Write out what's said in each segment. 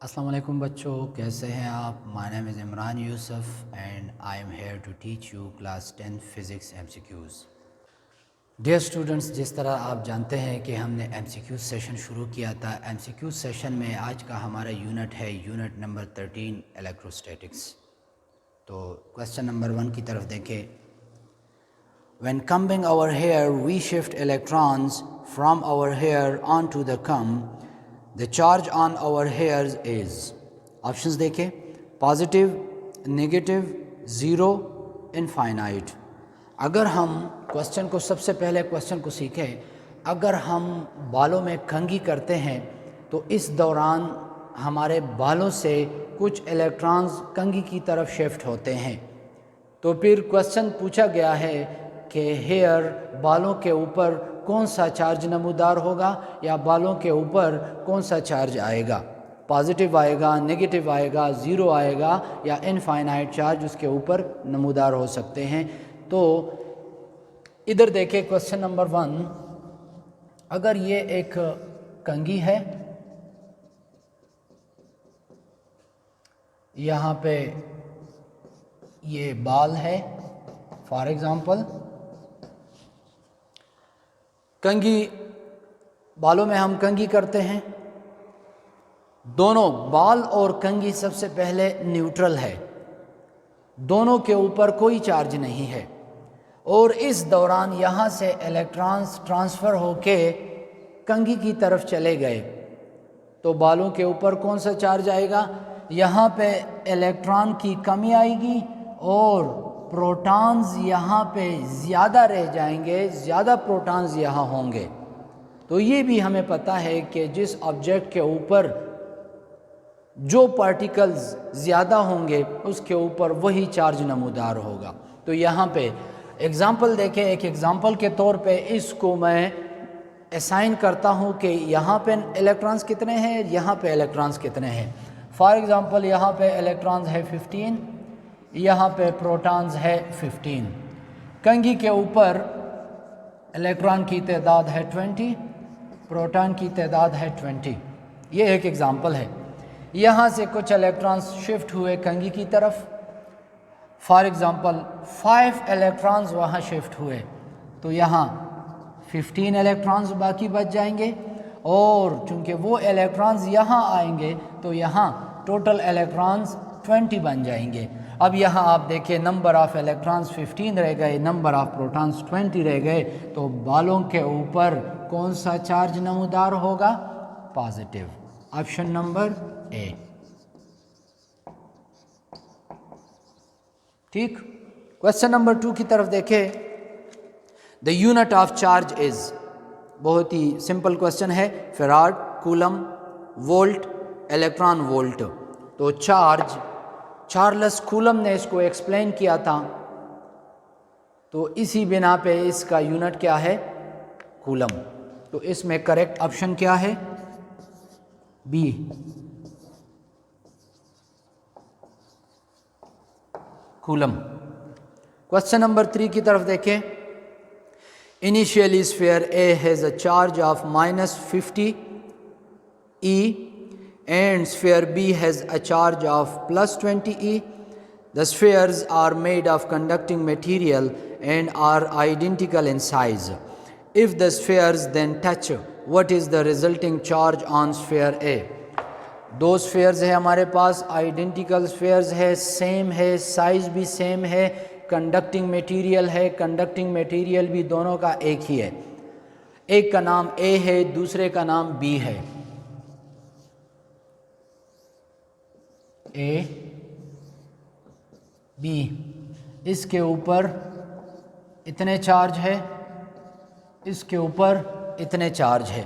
अस्सलाम वालेकुम बच्चों, कैसे हैं आप। My name is Imran Yusuf and I am here to teach you class 10 physics MCQs। Dear students, जिस तरह आप जानते हैं कि हमने MCQ सेशन शुरू किया था। MCQ सेशन में आज का हमारा यूनिट है यूनिट नंबर 13 इलेक्ट्रोस्टैटिक्स। तो क्वेश्चन नंबर 1 की तरफ देखें। When combing our hair, we shift electrons from our hair onto the comb. The charge on our hairs is, options देखें, पॉजिटिव, नेगेटिव, ज़ीरो, इनफाइनाइट। अगर हम क्वेश्चन को सबसे पहले क्वेश्चन को सीखें, अगर हम बालों में कंघी करते हैं तो इस दौरान हमारे बालों से कुछ इलेक्ट्रॉन्स कंघी की तरफ शिफ्ट होते हैं। तो फिर क्वेश्चन पूछा गया है कि हेयर, बालों के ऊपर कौन सा चार्ज नमूदार होगा या बालों के ऊपर कौन सा चार्ज आएगा, पॉजिटिव आएगा, नेगेटिव आएगा, ज़ीरो आएगा या इनफाइनाइट चार्ज उसके ऊपर नमूदार हो सकते हैं। तो इधर देखें क्वेश्चन नंबर 1। अगर ये एक कंघी है, यहाँ पे ये बाल है, फॉर एग्ज़ाम्पल कंघी, बालों में हम कंघी करते हैं। दोनों बाल और कंघी सबसे पहले न्यूट्रल है, दोनों के ऊपर कोई चार्ज नहीं है और इस दौरान यहाँ से इलेक्ट्रॉन्स ट्रांसफ़र होके कंघी की तरफ चले गए तो बालों के ऊपर कौन सा चार्ज आएगा, यहाँ पे इलेक्ट्रॉन की कमी आएगी और प्रोटॉन्स यहाँ पे ज़्यादा रह जाएंगे, ज़्यादा प्रोटॉन्स यहाँ होंगे। तो ये भी हमें पता है कि जिस ऑब्जेक्ट के ऊपर जो पार्टिकल्स ज़्यादा होंगे उसके ऊपर वही चार्ज नमूदार होगा। तो यहाँ पे एग्ज़ाम्पल देखें, एक एग्ज़ाम्पल के तौर पे इसको मैं असाइन करता हूँ कि यहाँ पे इलेक्ट्रॉन्स कितने हैं, यहाँ पे इलेक्ट्रॉन्स कितने हैं। फॉर एग्ज़ाम्पल यहाँ पे इलेक्ट्रॉन्स है 15, यहाँ पे प्रोटॉन्स है 15। कंघी के ऊपर इलेक्ट्रॉन की तादाद है 20, प्रोटॉन की तादाद है 20। ये एक एग्ज़ाम्पल है। यहाँ से कुछ इलेक्ट्रॉन्स शिफ्ट हुए कंघी की तरफ, फॉर एग्ज़ाम्पल 5 इलेक्ट्रॉन्स वहाँ शिफ्ट हुए तो यहाँ 15 इलेक्ट्रॉन्स बाकी बच जाएंगे और चूँकि वो इलेक्ट्रॉन्स यहाँ आएंगे तो यहाँ टोटल इलेक्ट्रॉन्स 20 बन जाएंगे। अब यहाँ आप देखिए, नंबर ऑफ़ इलेक्ट्रॉन्स 15 रह गए, नंबर ऑफ़ प्रोटॉन्स 20 रह गए। तो बालों के ऊपर कौन सा चार्ज नमूदार होगा, पॉजिटिव। Option number A. ठीक। क्वेश्चन नंबर 2 की तरफ देखें। The unit of charge is, बहुत ही सिंपल क्वेश्चन है, farad, coulomb, volt, electron volt. तो चार्ज, चार्ल्स कूलम ने इसको एक्सप्लेन किया था, तो इसी बिना पे इसका यूनिट क्या है, कूलम। तो इसमें करेक्ट ऑप्शन क्या है, बी। कूलम। क्वेश्चन नंबर 3 की तरफ देखें। Initially sphere A has a charge of -50 E and sphere B has a charge of +20 E. The spheres are made of conducting material and are identical in size. If the spheres then touch, what is the resulting charge on sphere A? दो spheres है हमारे पास, identical spheres है, same है, size भी same है, conducting material है, conducting material भी दोनों का एक ही है। एक का नाम ए है, दूसरे का नाम बी है। ए बी, इसके ऊपर इतने चार्ज है, इसके ऊपर इतने चार्ज है।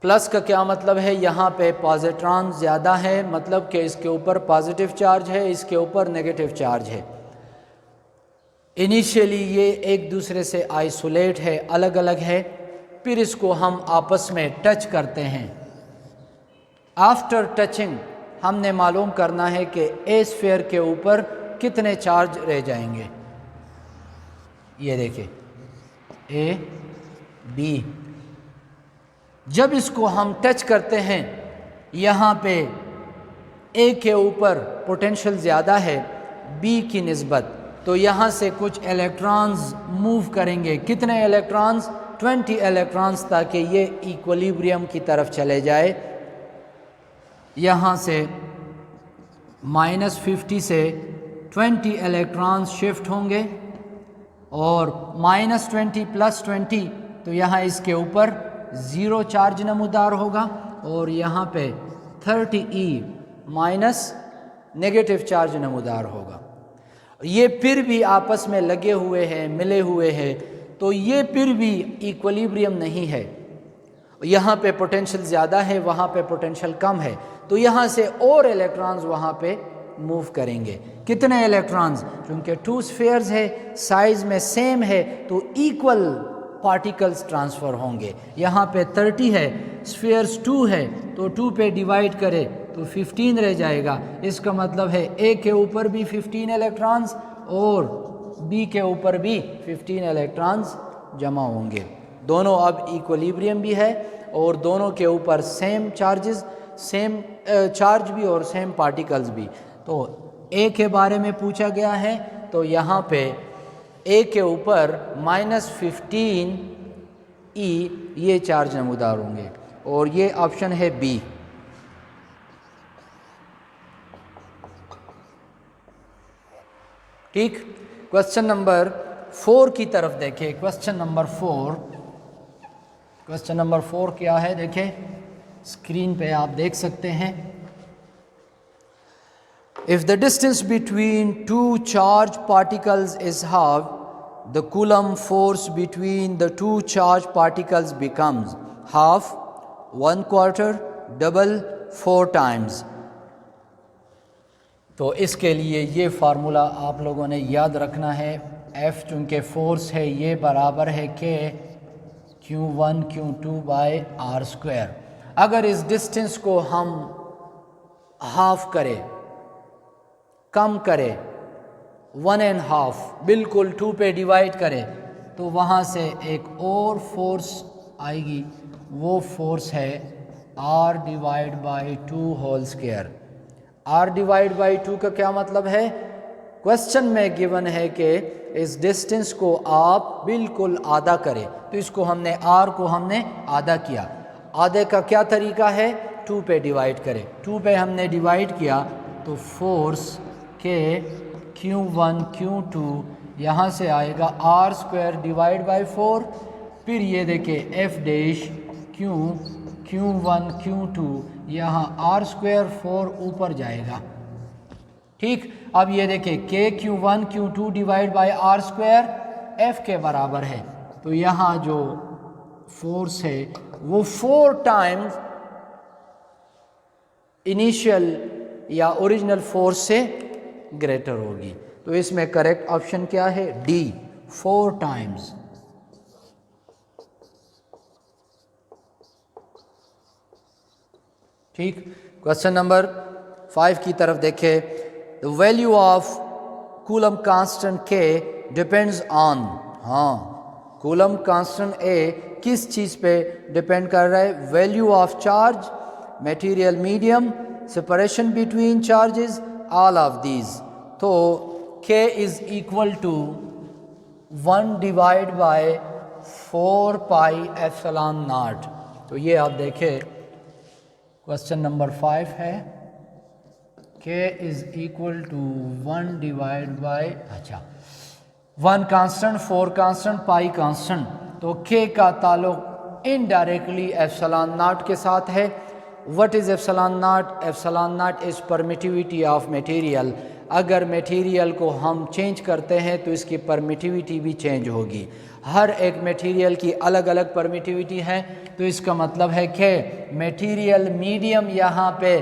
प्लस का क्या मतलब है, यहाँ पे पॉजिट्रॉन ज़्यादा है, मतलब कि इसके ऊपर पॉजिटिव चार्ज है, इसके ऊपर नेगेटिव चार्ज है। इनिशियली ये एक दूसरे से आइसोलेट है, अलग अलग है, फिर इसको हम आपस में टच करते हैं। आफ्टर टचिंग हमने मालूम करना है कि ए स्फीयर के ऊपर कितने चार्ज रह जाएंगे। ये देखिए, ए बी, जब इसको हम टच करते हैं यहाँ पे ए के ऊपर पोटेंशियल ज़्यादा है बी की निस्बत, तो यहाँ से कुछ इलेक्ट्रॉन्स मूव करेंगे। कितने इलेक्ट्रॉन्स? 20 इलेक्ट्रॉन्स, ताकि ये इक्विलिब्रियम की तरफ चले जाए। यहाँ से -50 से 20 इलेक्ट्रॉन्स शिफ्ट होंगे और -20 + 20, तो यहाँ इसके ऊपर 0 चार्ज नमूदार होगा और यहाँ पे 30E माइनस नेगेटिव चार्ज नमूदार होगा। ये फिर भी आपस में लगे हुए हैं, मिले हुए हैं, तो ये फिर भी इक्विलिब्रियम नहीं है। यहाँ पे पोटेंशियल ज़्यादा है, वहाँ पे पोटेंशियल कम है, तो यहाँ से और इलेक्ट्रॉन्स वहाँ पे मूव करेंगे। कितने इलेक्ट्रॉन्स? क्योंकि 2 स्फीयर्स है, साइज में सेम है, तो इक्वल पार्टिकल्स ट्रांसफ़र होंगे। यहाँ पे 30 है, स्फीयर्स 2 है, तो 2 पे डिवाइड करे तो 15 रह जाएगा। इसका मतलब है ए के ऊपर भी 15 इलेक्ट्रॉन्स और बी के ऊपर भी 15 इलेक्ट्रॉन्स जमा होंगे। दोनों अब इक्विलिब्रियम भी है और दोनों के ऊपर सेम चार्जेस, सेम चार्ज भी और सेम पार्टिकल्स भी। तो ए के बारे में पूछा गया है, तो यहाँ पे ए के ऊपर -15E ये चार्ज नमूदार होंगे और ये ऑप्शन है बी। ठीक, क्वेश्चन नंबर 4 की तरफ देखें। क्वेश्चन नंबर 4 क्या है? देखें, स्क्रीन पे आप देख सकते हैं। If the distance between two charged particles is half, the Coulomb force between the two charged particles becomes half, 1/4, double, 4 times. तो इसके लिए ये फार्मूला आप लोगों ने याद रखना है। F चूँकि फोर्स है, ये बराबर है K Q1 Q2/r²। अगर इस डिस्टेंस को हम हाफ करें, कम करें, 1.5 बिल्कुल 2 पे डिवाइड करें, तो वहाँ से एक और फोर्स आएगी। वो फोर्स है R/2²। R/2 का क्या मतलब है? क्वेश्चन में गिवन है कि इस डिस्टेंस को आप बिल्कुल आधा करें, तो इसको हमने R को हमने आधा किया। आधे का क्या तरीका है? 2 पे डिवाइड करें। 2 पे हमने डिवाइड किया तो फोर्स के Q1 Q2 यहाँ से आएगा R²/4। फिर ये देखें F डैश Q1 Q2 यहाँ R²4 ऊपर जाएगा। ठीक, अब ये देखें K Q1 Q2/R² F के बराबर है, तो यहाँ जो फोर्स है वो 4 टाइम्स इनिशियल या ओरिजिनल फोर्स से ग्रेटर होगी। तो इसमें करेक्ट ऑप्शन क्या है? D, 4 times. ठीक, क्वेश्चन नंबर 5 की तरफ देखें। The value of coulomb constant के डिपेंड्स ऑन। हाँ, कूलम कांस्टेंट ए किस चीज़ पे डिपेंड कर रहा है? Value of charge, material medium, separation between charges, all of these. तो K इज़ इक्वल टू 1/4πε0। तो ये आप देखें, क्वेश्चन नंबर 5 है K is equal to 1 constant, 4 constant, pi constant. तो K का ताल्लुक इनडायरेक्टली ε0 के साथ है। What is ε0? ε0 is permittivity of material. अगर मटेरियल को हम चेंज करते हैं तो इसकी परमिटिविटी भी चेंज होगी। हर एक मटेरियल की अलग अलग परमिटिविटी है, तो इसका मतलब है कि मटेरियल मीडियम यहाँ पे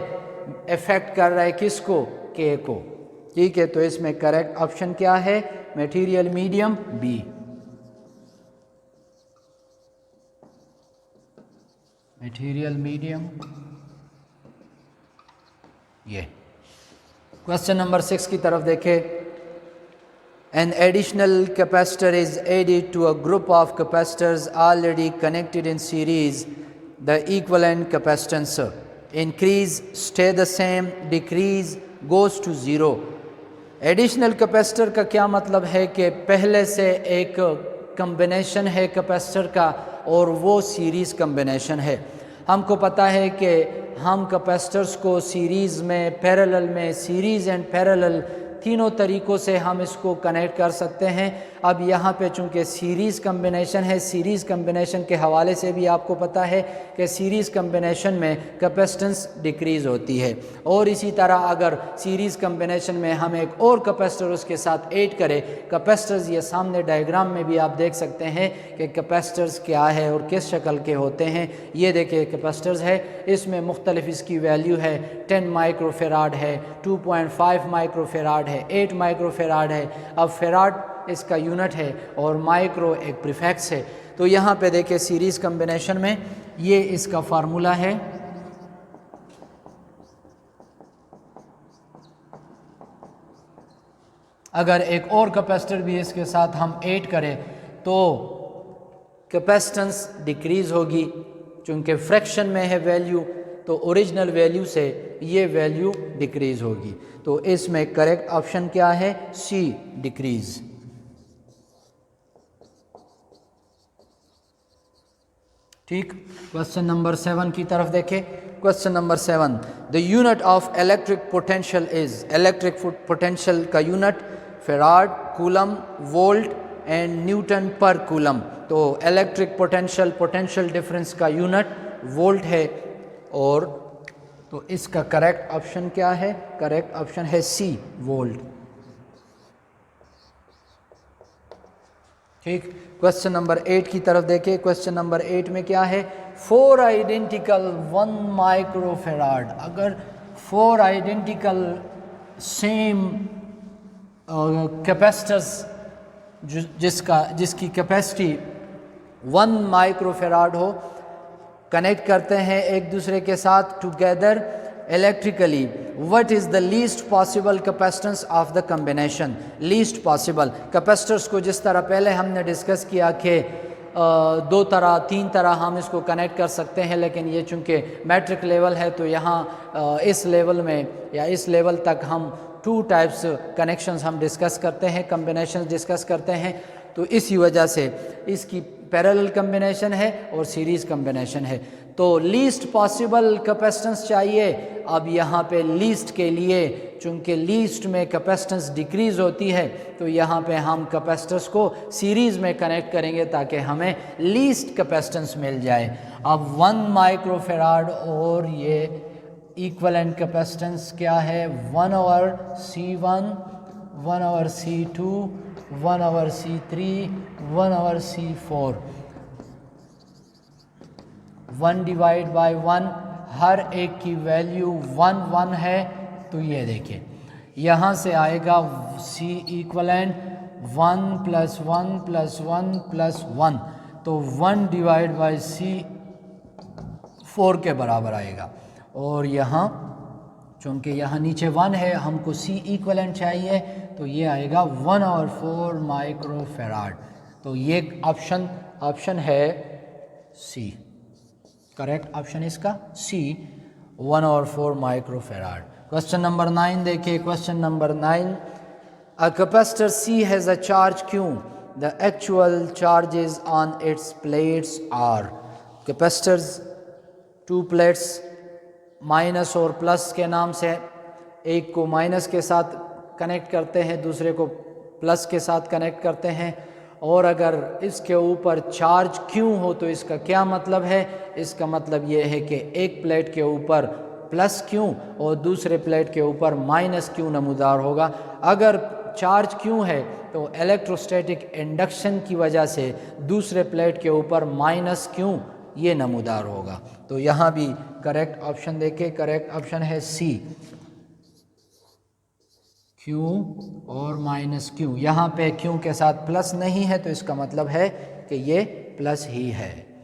इफ़ेक्ट कर रहा है किसको? K को। ठीक है, तो इसमें करेक्ट ऑप्शन क्या है? Material medium, B. Material medium, ये। क्वेश्चन नंबर 6 की तरफ देखें। An additional capacitor is added to a group of capacitors already connected in series. The equivalent capacitance increase, stay the same, decrease, goes to zero. Additional capacitor का क्या मतलब है कि पहले से एक कम्बिनेशन है कैपेसिटर का और वो सीरीज़ कम्बिनेशन है। हमको पता है कि हम कैपेसिटर्स को सीरीज़ में, पैरेलल में, सीरीज़ एंड पैरेलल तीनों तरीक़ों से हम इसको कनेक्ट कर सकते हैं। अब यहाँ पे चूँकि सीरीज़ कम्बिनेशन है, सीरीज़ कम्बिनेशन के हवाले से भी आपको पता है कि सीरीज़ कम्बिनेशन में कैपेसिटेंस डिक्रीज़ होती है। और इसी तरह अगर सीरीज़ कम्बिनेशन में हम एक और कैपेसिटर उसके साथ ऐड करें, कैपेसिटर्स ये सामने डायग्राम में भी आप देख सकते हैं कि कैपेसिटर्स क्या है और किस शक्ल के होते हैं। ये देखिए कैपेसिटर्स है, इसमें मुख्तलिफ इसकी वैल्यू है, 10 माइक्रोफेराड है, 2.5 माइक्रोफेराड है, 8 माइक्रोफेराड है। अब फेराड इसका यूनिट है और माइक्रो एक प्रीफिक्स है। तो यहाँ पे देखिए सीरीज़ कम्बिनेशन में ये इसका फार्मूला है। अगर एक और कैपेसिटर भी इसके साथ हम ऐड करें तो कैपेसिटेंस डिक्रीज़ होगी, चूँकि फ्रैक्शन में है वैल्यू, तो ओरिजिनल वैल्यू से ये वैल्यू डिक्रीज़ होगी। तो इसमें करेक्ट ऑप्शन क्या है? C, decrease. ठीक, क्वेश्चन नंबर 7 की तरफ देखें। Question number 7, the unit of electric potential is, electric potential का unit farad, coulomb, volt and newton पर कूलम। तो इलेक्ट्रिक पोटेंशियल, पोटेंशियल डिफरेंस का यूनिट वोल्ट है। और तो इसका करेक्ट ऑप्शन क्या है? करेक्ट ऑप्शन है सी, वोल्ट। ठीक, क्वेश्चन नंबर 8 की तरफ देखिए। क्वेश्चन नंबर 8 में क्या है? 4 आइडेंटिकल 1 माइक्रोफेराड। अगर 4 आइडेंटिकल सेम कैपेसिटर्स जिसकी कैपेसिटी 1 माइक्रोफेराड हो, कनेक्ट करते हैं एक दूसरे के साथ together electrically, what is the least possible capacitance of the combination? Least possible capacitors को जिस तरह पहले हमने डिस्कस किया कि 2 तरह 3 तरह हम इसको कनेक्ट कर सकते हैं, लेकिन ये चूँकि मैट्रिक लेवल है तो यहाँ इस लेवल में या इस लेवल तक हम 2 टाइप्स कनेक्शंस हम डिस्कस करते हैं, कम्बिनेशन डिस्कस करते हैं। तो इसी वजह से इसकी पैरेलल कम्बिनेशन है और सीरीज़ कम्बिनेशन है। तो लीस्ट पॉसिबल कैपेसिटेंस चाहिए। अब यहाँ पे लीस्ट के लिए, चूँकि लीस्ट में कैपेसिटेंस डिक्रीज़ होती है, तो यहाँ पे हम कैपेसिटर्स को सीरीज़ में कनेक्ट करेंगे ताकि हमें लीस्ट कैपेसिटेंस मिल जाए। अब 1 माइक्रोफेराड और ये इक्विवेलेंट कैपेसिटेंस क्या है? 1/C1, 1/C2, 1/C3, 1/C4, 1 divide by 1, हर एक की वैल्यू 1 1 है। तो ये देखिए यहाँ से आएगा C इक्वलेंट 1 + 1 + 1 + 1, तो 1 डिवाइड बाय C4 के बराबर आएगा। और यहाँ चूँकि यहाँ नीचे 1 है, हमको C इक्वलेंट चाहिए, तो ये आएगा 1/4 माइक्रोफेराड। तो ये ऑप्शन है सी, करेक्ट ऑप्शन इसका सी, 1/4 माइक्रोफेराड। क्वेश्चन नंबर 9 देखिए। Question number 9, a capacitor C has a charge Q, the actual charges on its plates are. Capacitors 2 plates minus और प्लस के नाम से, एक को माइनस के साथ कनेक्ट करते हैं, दूसरे को प्लस के साथ कनेक्ट करते हैं। और अगर इसके ऊपर चार्ज क्यों हो तो इसका क्या मतलब है? इसका मतलब ये है कि एक प्लेट के ऊपर प्लस क्यों और दूसरे प्लेट के ऊपर माइनस क्यों नमूदार होगा। अगर चार्ज क्यों है तो इलेक्ट्रोस्टैटिक इंडक्शन की वजह से दूसरे प्लेट के ऊपर माइनस क्यों ये नमूदार होगा। तो यहाँ भी करेक्ट ऑप्शन देखें, करेक्ट ऑप्शन है सी, क्यू और माइनस क्यू। यहाँ पे क्यू के साथ प्लस नहीं है तो इसका मतलब है कि ये प्लस ही है।